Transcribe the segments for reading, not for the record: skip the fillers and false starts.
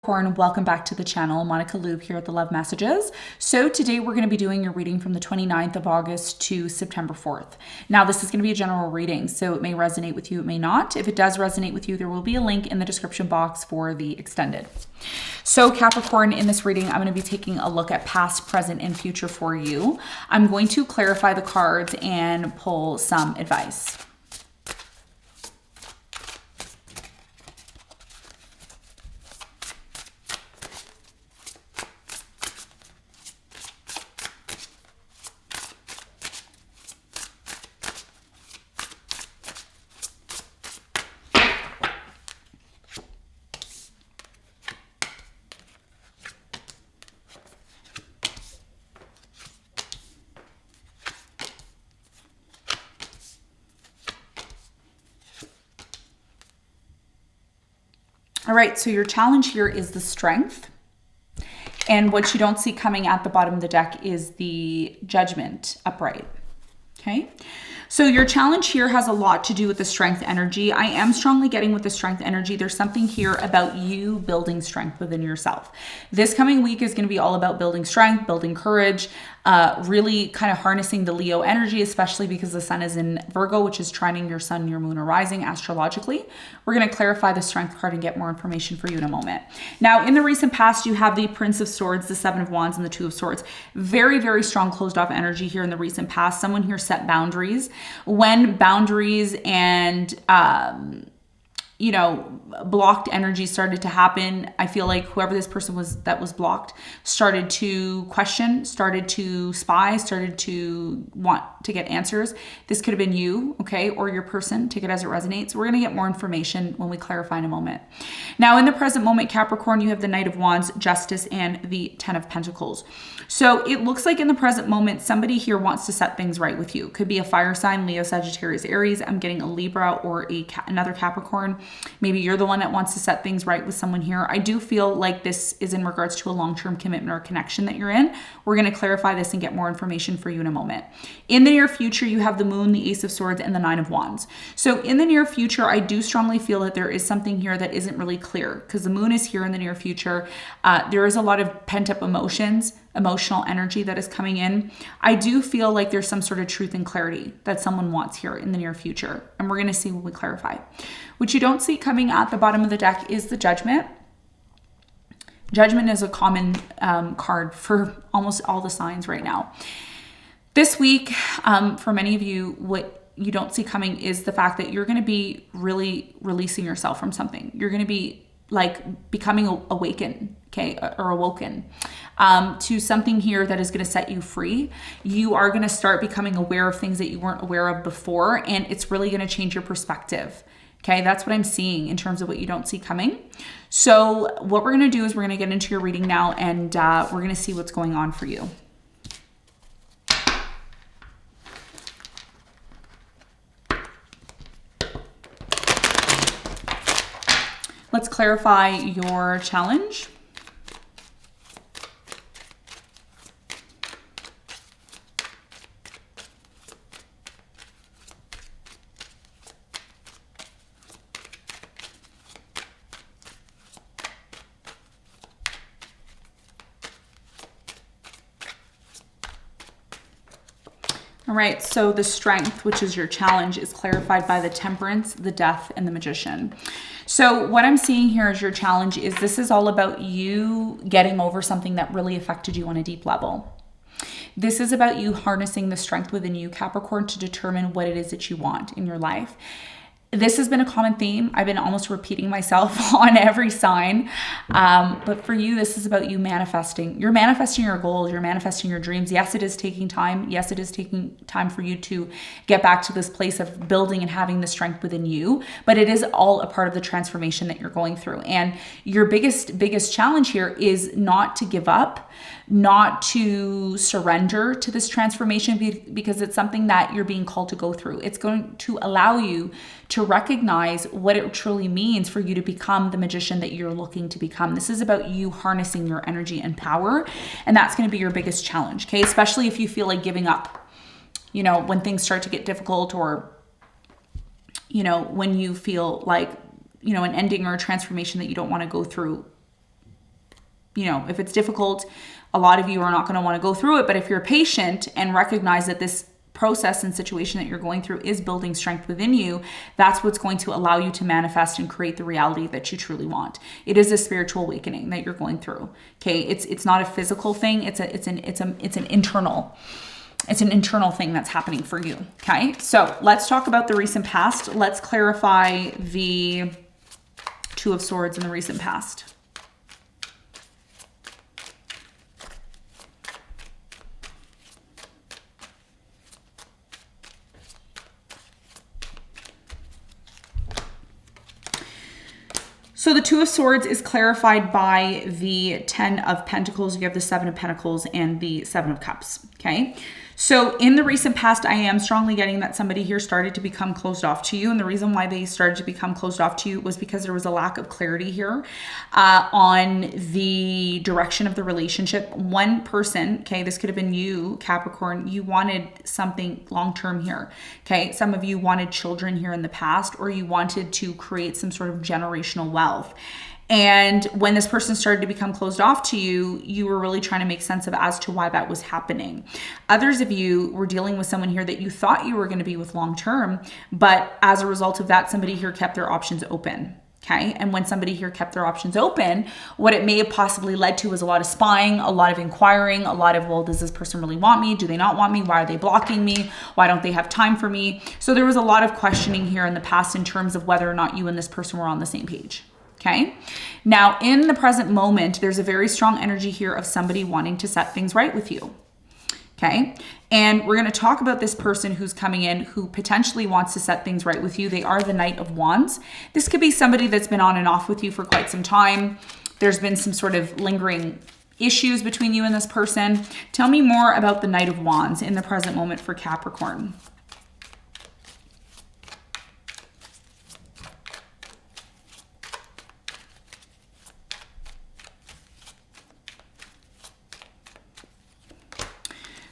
Welcome back to the channel. Monica Lube here at the Love Messages. So today we're going to be doing your reading from the 29th of August to September 4th. Now this is going to be a general reading, so it may resonate with you, it may not. If it does resonate with you, there will be a link in the description box for the extended. So Capricorn, in this reading, I'm going to be taking a look at past, present, and future for you. I'm going to clarify the cards and pull some advice. All right, so your challenge here is the strength. And what you don't see coming at the bottom of the deck is the judgment upright. Okay, so your challenge here has a lot to do with the strength energy. I am strongly getting with the strength energy. There's something here about you building strength within yourself. This coming week is going to be all about building strength, building courage, really kind of harnessing the Leo energy, especially because the sun is in Virgo, which is trining your sun, your moon, or rising astrologically. We're going to clarify the strength card and get more information for you in a moment. Now, in the recent past, you have the Prince of Swords, the Seven of Wands, and the Two of Swords. Very, very strong closed off energy here in the recent past. Someone here set boundaries. When boundaries and blocked energy started to happen, I feel like whoever this person was that was blocked started to question, started to spy, started to want to get answers. This could have been you, okay, or your person. Take it as it resonates. We're going to get more information when we clarify in a moment. Now, in the present moment, Capricorn, you have the Knight of Wands, Justice, and the Ten of Pentacles. So it looks like in the present moment, somebody here wants to set things right with you. Could be a fire sign, Leo, Sagittarius, Aries. I'm getting a Libra or another Capricorn. Maybe you're the one that wants to set things right with someone here. I do feel like this is in regards to a long-term commitment or connection that you're in. We're going to clarify this and get more information for you in a moment. In the near future, you have the Moon, the Ace of Swords, and the Nine of Wands. So in the near future, I do strongly feel that there is something here that isn't really clear because the Moon is here in the near future. There is a lot of pent-up emotions, emotional energy that is coming in. I do feel like there's some sort of truth and clarity that someone wants here in the near future. And we're going to see when we clarify. What you don't see coming at the bottom of the deck is the Judgment. Judgment is a common card for almost all the signs right now. This week, for many of you, what you don't see coming is the fact that you're going to be really releasing yourself from something. You're going to be like becoming awakened, okay, or awoken to something here that is going to set you free. You are going to start becoming aware of things that you weren't aware of before, and it's really going to change your perspective. Okay, that's what I'm seeing in terms of what you don't see coming. So what we're going to do is we're going to get into your reading now, and we're going to see what's going on for you. Let's clarify your challenge. All right, so the Strength, which is your challenge, is clarified by the Temperance, the Death, and the Magician. So what I'm seeing here as your challenge is this is all about you getting over something that really affected you on a deep level. This is about you harnessing the strength within you, Capricorn, to determine what it is that you want in your life. This has been a common theme. I've been almost repeating myself on every sign. But for you, this is about you manifesting. You're manifesting your goals. You're manifesting your dreams. Yes, it is taking time. Yes, it is taking time for you to get back to this place of building and having the strength within you. But it is all a part of the transformation that you're going through. And your biggest challenge here is not to give up, not to surrender to this transformation, because it's something that you're being called to go through. It's going to allow you to recognize what it truly means for you to become the magician that you're looking to become. This is about you harnessing your energy and power, and that's going to be your biggest challenge, okay? Especially if you feel like giving up, when things start to get difficult, or, when you feel like, an ending or a transformation that you don't want to go through if it's difficult, a lot of you are not going to want to go through it. But if you're patient and recognize that this process and situation that you're going through is building strength within you, that's what's going to allow you to manifest and create the reality that you truly want. It is a spiritual awakening that you're going through. Okay, it's not a physical thing. It's an internal thing that's happening for you. Okay, so let's talk about the recent past. Let's clarify the Two of Swords in the recent past. So the Two of Swords is clarified by the 10 of Pentacles. You have the 7 of Pentacles and the 7 of Cups. Okay. So in the recent past, I am strongly getting that somebody here started to become closed off to you. And the reason why they started to become closed off to you was because there was a lack of clarity here on the direction of the relationship. One person, okay, this could have been you, Capricorn, you wanted something long-term here. Okay. Some of you wanted children here in the past, or you wanted to create some sort of generational wealth. And when this person started to become closed off to you, you were really trying to make sense of as to why that was happening. Others of you were dealing with someone here that you thought you were going to be with long term, but as a result of that, somebody here kept their options open. Okay. And when somebody here kept their options open, what it may have possibly led to was a lot of spying, a lot of inquiring, a lot of, well, does this person really want me? Do they not want me? Why are they blocking me? Why don't they have time for me? So there was a lot of questioning here in the past in terms of whether or not you and this person were on the same page. Okay. Now in the present moment, there's a very strong energy here of somebody wanting to set things right with you. Okay. And we're going to talk about this person who's coming in who potentially wants to set things right with you. They are the Knight of Wands. This could be somebody that's been on and off with you for quite some time. There's been some sort of lingering issues between you and this person. Tell me more about the Knight of Wands in the present moment for Capricorn.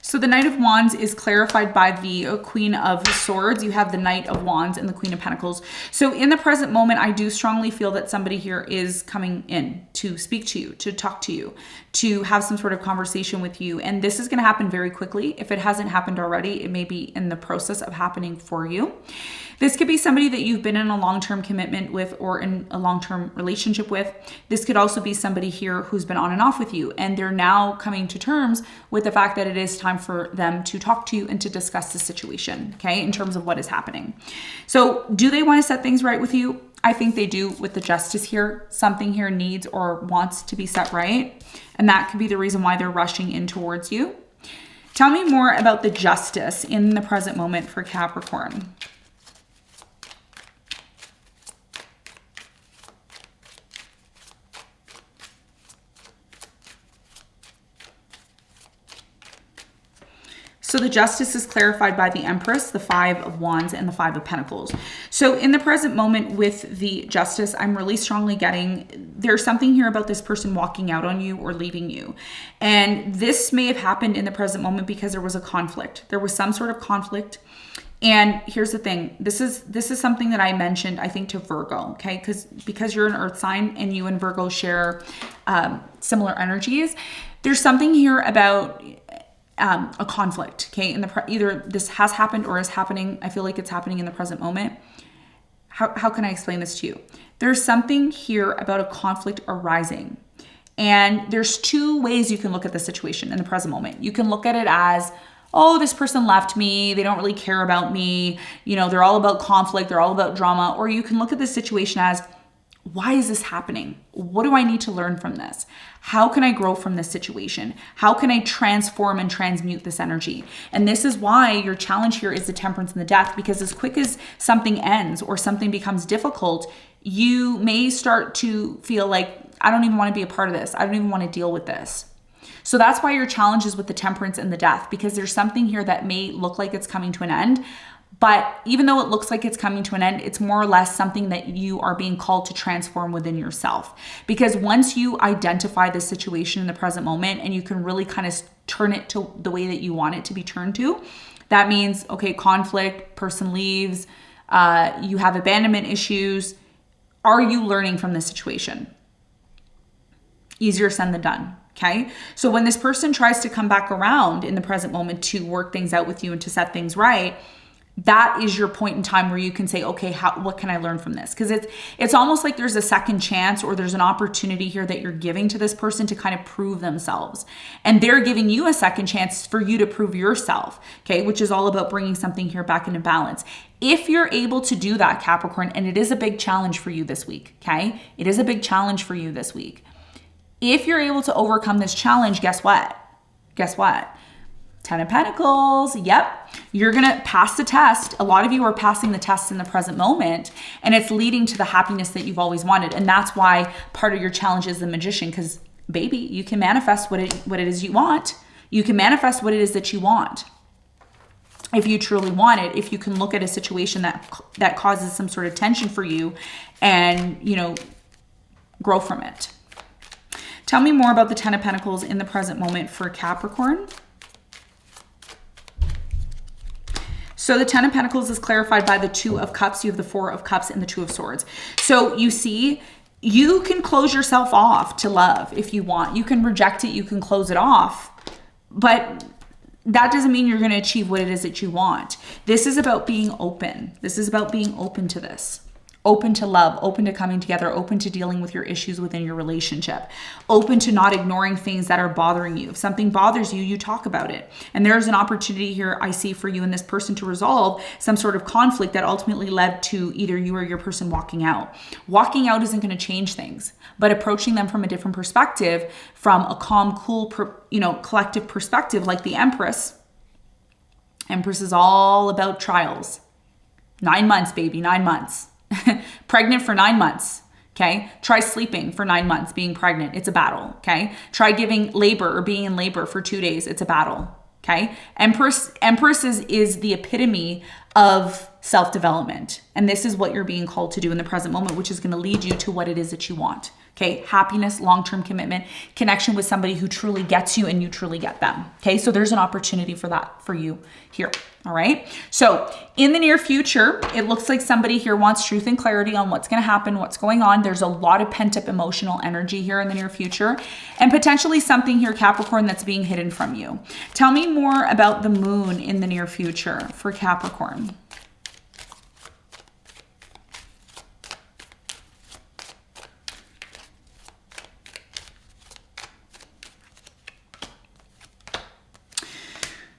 So the Knight of Wands is clarified by the Queen of Swords. You have the Knight of Wands and the Queen of Pentacles. So in the present moment, I do strongly feel that somebody here is coming in to speak to you, to talk to you, to have some sort of conversation with you. And this is going to happen very quickly. If it hasn't happened already, it may be in the process of happening for you. This could be somebody that you've been in a long-term commitment with or in a long-term relationship with. This could also be somebody here who's been on and off with you, and they're now coming to terms with the fact that it is time for them to talk to you and to discuss the situation, okay, in terms of what is happening. So do they want to set things right with you? I think they do with the Justice here. Something here needs or wants to be set right, and that could be the reason why they're rushing in towards you. Tell me more about the Justice in the present moment for Capricorn. So the Justice is clarified by the Empress, the 5 of Wands, and the 5 of Pentacles. So in the present moment with the Justice, I'm really strongly getting there's something here about this person walking out on you or leaving you. And this may have happened in the present moment because there was a conflict. There was some sort of conflict. And here's the thing. This is something that I mentioned, I think, to Virgo, okay? Because you're an earth sign and you and Virgo share similar energies. There's something here about a conflict, okay? Either this has happened or is happening. I feel like it's happening in the present moment. How can I explain this to you? There's something here about a conflict arising. And there's two ways you can look at the situation in the present moment. You can look at it as, oh, this person left me. They don't really care about me. You know, they're all about conflict. They're all about drama. Or you can look at this situation as, why is this happening? What do I need to learn from this? How can I grow from this situation? How can I transform and transmute this energy? And this is why your challenge here is the Temperance and the Death, because as quick as something ends or something becomes difficult, you may start to feel like, I don't even want to be a part of this. I don't even want to deal with this. So that's why your challenge is with the Temperance and the Death, because there's something here that may look like it's coming to an end. But even though it looks like it's coming to an end, it's more or less something that you are being called to transform within yourself. Because once you identify the situation in the present moment and you can really kind of turn it to the way that you want it to be turned to, that means, okay, conflict, person leaves, you have abandonment issues. Are you learning from this situation? Easier said than done. Okay. So when this person tries to come back around in the present moment to work things out with you and to set things right, that is your point in time where you can say, okay, what can I learn from this? Because it's almost like there's a second chance, or there's an opportunity here that you're giving to this person to kind of prove themselves. And they're giving you a second chance for you to prove yourself, okay, which is all about bringing something here back into balance. If you're able to do that, Capricorn, and it is a big challenge for you this week, okay? It is a big challenge for you this week. If you're able to overcome this challenge, guess what? Guess what? 10 of Pentacles. Yep. You're going to pass the test. A lot of you are passing the test in the present moment, and it's leading to the happiness that you've always wanted. And that's why part of your challenge is the Magician, because baby, you can manifest what it is you want. You can manifest what it is that you want. If you truly want it, if you can look at a situation that causes some sort of tension for you and, grow from it. Tell me more about the 10 of Pentacles in the present moment for Capricorn. So the 10 of Pentacles is clarified by the 2 of Cups. You have the 4 of Cups and the 2 of Swords. So you see, you can close yourself off to love if you want. You can reject it. You can close it off. But that doesn't mean you're going to achieve what it is that you want. This is about being open. This is about being open to this. Open to love, open to coming together, open to dealing with your issues within your relationship, open to not ignoring things that are bothering you. If something bothers you, you talk about it. And there's an opportunity here I see for you and this person to resolve some sort of conflict that ultimately led to either you or your person walking out. Walking out isn't going to change things, but approaching them from a different perspective, from a calm, cool, collective perspective, like the Empress. Empress is all about trials. 9 months, baby, 9 months. Pregnant for 9 months. Okay. Try sleeping for 9 months, being pregnant. It's a battle. Okay. Try giving labor or being in labor for 2 days. It's a battle. Okay. Empress is the epitome of self-development. And this is what you're being called to do in the present moment, which is going to lead you to what it is that you want. Okay. Happiness, long-term commitment, connection with somebody who truly gets you and you truly get them. Okay. So there's an opportunity for that for you here. All right. So in the near future, it looks like somebody here wants truth and clarity on what's going to happen, what's going on. There's a lot of pent up emotional energy here in the near future, and potentially something here, Capricorn, that's being hidden from you. Tell me more about the moon in the near future for Capricorn.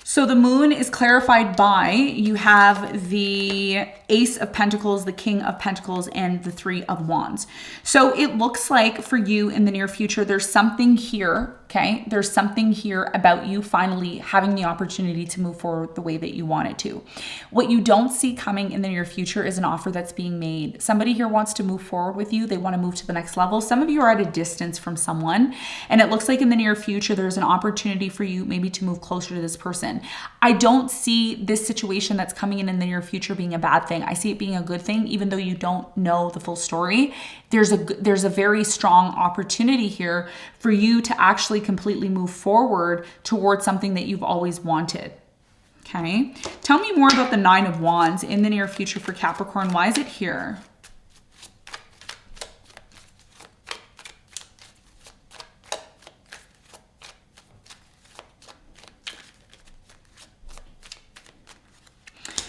So the moon is clarified by, you have the Ace of Pentacles, the King of Pentacles, and the 3 of Wands. So it looks like for you in the near future, there's something here, okay? There's something here about you finally having the opportunity to move forward the way that you want it to. What you don't see coming in the near future is an offer that's being made. Somebody here wants to move forward with you. They want to move to the next level. Some of you are at a distance from someone, and it looks like in the near future, there's an opportunity for you maybe to move closer to this person. I don't see this situation that's coming in the near future being a bad thing. I see it being a good thing, even though you don't know the full story. There's a very strong opportunity here for you to actually completely move forward towards something that you've always wanted. Okay. Tell me more about the 9 of Wands in the near future for Capricorn. Why is it here?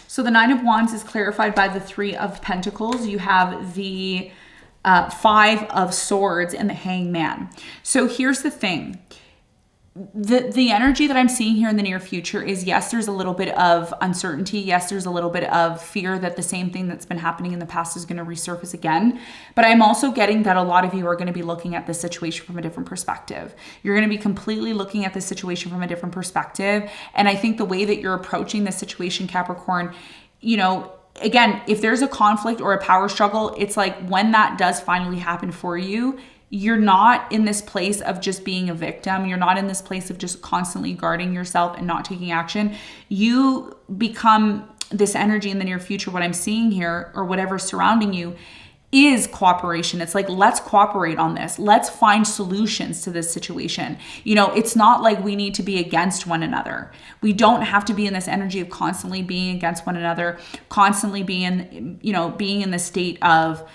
So the 9 of Wands is clarified by the 3 of Pentacles. You have the 5 of Swords and the Hangman. So here's the thing. The energy that I'm seeing here in the near future is, yes, there's a little bit of uncertainty. Yes, there's a little bit of fear that the same thing that's been happening in the past is going to resurface again. But I'm also getting that a lot of you are going to be looking at this situation from a different perspective. You're going to be completely looking at this situation from a different perspective. And I think the way that you're approaching this situation, Capricorn, again, if there's a conflict or a power struggle, it's like when that does finally happen for you, you're not in this place of just being a victim. You're not in this place of just constantly guarding yourself and not taking action. You become this energy in the near future. What I'm seeing here, or whatever's surrounding you, is cooperation. It's like, let's cooperate on this. Let's find solutions to this situation. It's not like we need to be against one another. We don't have to be in this energy of constantly being against one another, constantly being in the state of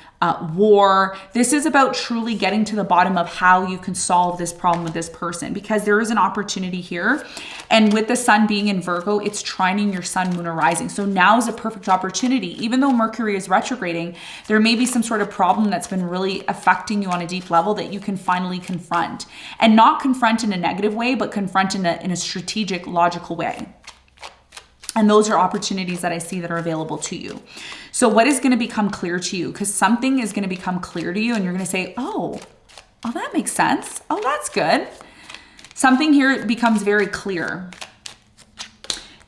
war. This is about truly getting to the bottom of how you can solve this problem with this person, because there is an opportunity here. And with the sun being in Virgo, it's trining your sun, moon, or rising. So now is a perfect opportunity. Even though Mercury is retrograding, there may be some sort of problem that's been really affecting you on a deep level that you can finally confront, and not confront in a negative way, but confront in a strategic, logical way. And those are opportunities that I see that are available to you. So what is going to become clear to you? Because something is going to become clear to you and you're going to say, oh, that makes sense. Oh, that's good. Something here becomes very clear.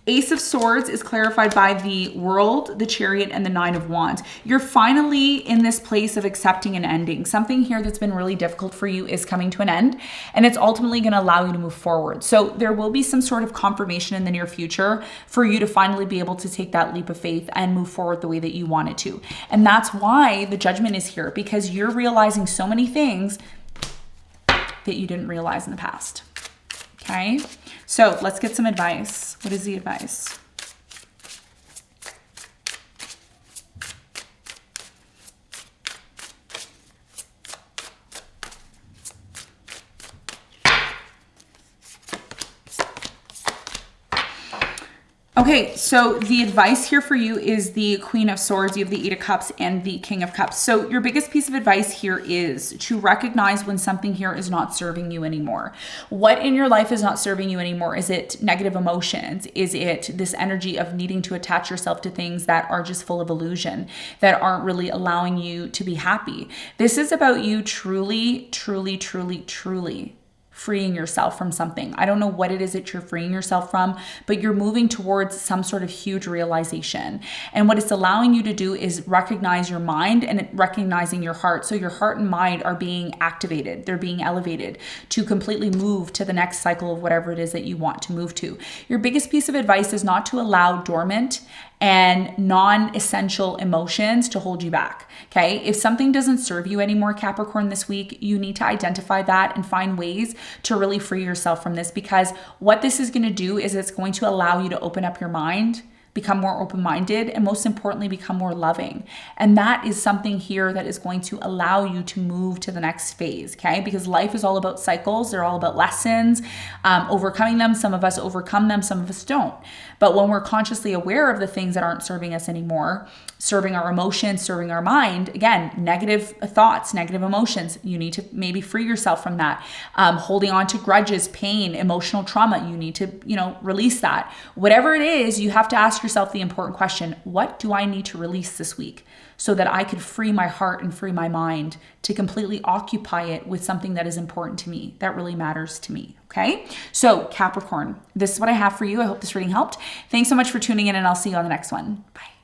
Ace of Swords is clarified by the World, the Chariot, and the Nine of Wands. You're finally in this place of accepting an ending. Something here that's been really difficult for you is coming to an end, and it's ultimately going to allow you to move forward. So there will be some sort of confirmation in the near future for you to finally be able to take that leap of faith and move forward the way that you wanted to. And that's why the Judgment is here, because you're realizing so many things that you didn't realize in the past. Okay, so let's get some advice. What is the advice? Okay, so the advice here for you is the Queen of Swords, you have the Eight of Cups, and the King of Cups. So your biggest piece of advice here is to recognize when something here is not serving you anymore. What in your life is not serving you anymore? Is it negative emotions? Is it this energy of needing to attach yourself to things that are just full of illusion, that aren't really allowing you to be happy? This is about you truly, truly, truly, truly freeing yourself from something. I don't know what it is that you're freeing yourself from, but you're moving towards some sort of huge realization. And what it's allowing you to do is recognize your mind and recognizing your heart. So your heart and mind are being activated. They're being elevated to completely move to the next cycle of whatever it is that you want to move to. Your biggest piece of advice is not to allow dormant and non-essential emotions to hold you back. Okay. If something doesn't serve you anymore, Capricorn, this week, you need to identify that and find ways to really free yourself from this, because what this is going to do is it's going to allow you to open up your mind, become more open-minded, and most importantly, become more loving. And that is something here that is going to allow you to move to the next phase, okay? Because life is all about cycles. They're all about lessons, overcoming them. Some of us overcome them, some of us don't. But when we're consciously aware of the things that aren't serving us anymore, serving our emotions, serving our mind, again, negative thoughts, negative emotions, you need to maybe free yourself from that. Holding on to grudges, pain, emotional trauma, you need to, release that. Whatever it is, you have to ask yourself the important question: what do I need to release this week so that I could free my heart and free my mind to completely occupy it with something that is important to me, that really matters to me? Okay. So Capricorn, this is what I have for you. I hope this reading helped. Thanks so much for tuning in, and I'll see you on the next one. Bye.